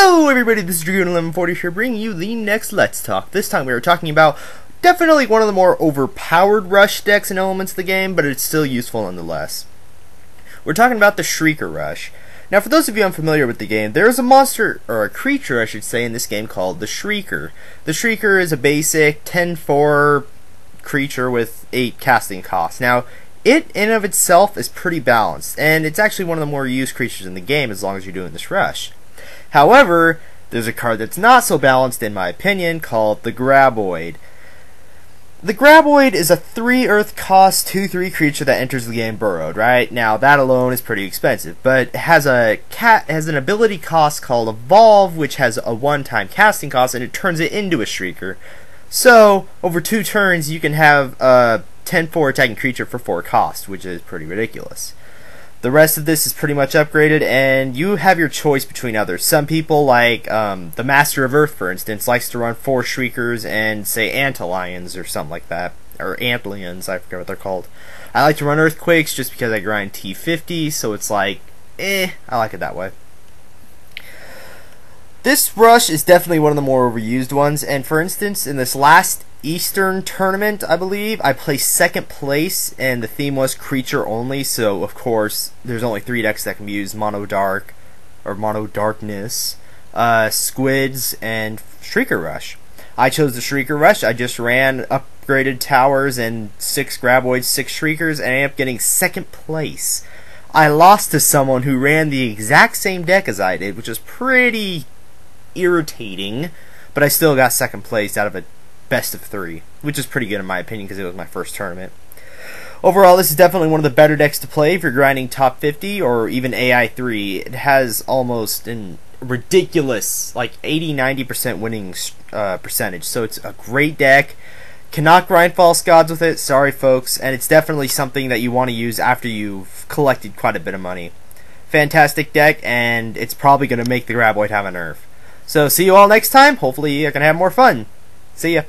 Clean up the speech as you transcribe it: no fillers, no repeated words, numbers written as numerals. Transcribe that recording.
Hello everybody, this is Dragoon1140 here bringing you the next Let's Talk. This time we are talking about definitely one of the more overpowered rush decks and elements of the game, but it's still useful nonetheless. We're talking about the Shrieker Rush. Now for those of you unfamiliar with the game, there is a monster, or a creature I should say, in this game called the Shrieker. The Shrieker is a basic 10-4 creature with 8 casting costs. Now, it in and of itself is pretty balanced, and it's actually one of the more used creatures in the game as long as you're doing this rush. However, there's a card that's not so balanced in my opinion called the Graboid. The Graboid is a 3 earth cost 2/3 creature that enters the game burrowed, right? Now that alone is pretty expensive, but it has an ability cost called Evolve, which has a one-time casting cost, and it turns it into a Shrieker. So, over 2 turns you can have a 10-4 attacking creature for 4 cost, which is pretty ridiculous. The rest of this is pretty much upgraded, and you have your choice between others. Some people, like the Master of Earth, for instance, likes to run 4 Shriekers and, say, Antlions or something like that. Or Antlions, I forget what they're called. I like to run Earthquakes just because I grind T50, so it's like, I like it that way. This rush is definitely one of the more overused ones, and for instance, in this last Eastern tournament, I believe, I placed 2nd place, and the theme was creature only, so of course, there's only 3 decks that can be used: Mono Dark, or Mono Darkness, Squids, and Shrieker Rush. I chose the Shrieker Rush. I just ran upgraded towers and 6 Graboids, 6 Shriekers, and I ended up getting 2nd place. I lost to someone who ran the exact same deck as I did, which was pretty irritating, but I still got 2nd place out of a best of 3, which is pretty good in my opinion because it was my first tournament. Overall, this is definitely one of the better decks to play if you're grinding top 50 or even AI3. It has almost a ridiculous, like 80-90% winning percentage, so it's a great deck. Cannot grind false gods with it, sorry folks, and it's definitely something that you want to use after you've collected quite a bit of money. Fantastic deck, and it's probably going to make the Graboid have a nerf. So see you all next time. Hopefully I can have more fun. See ya.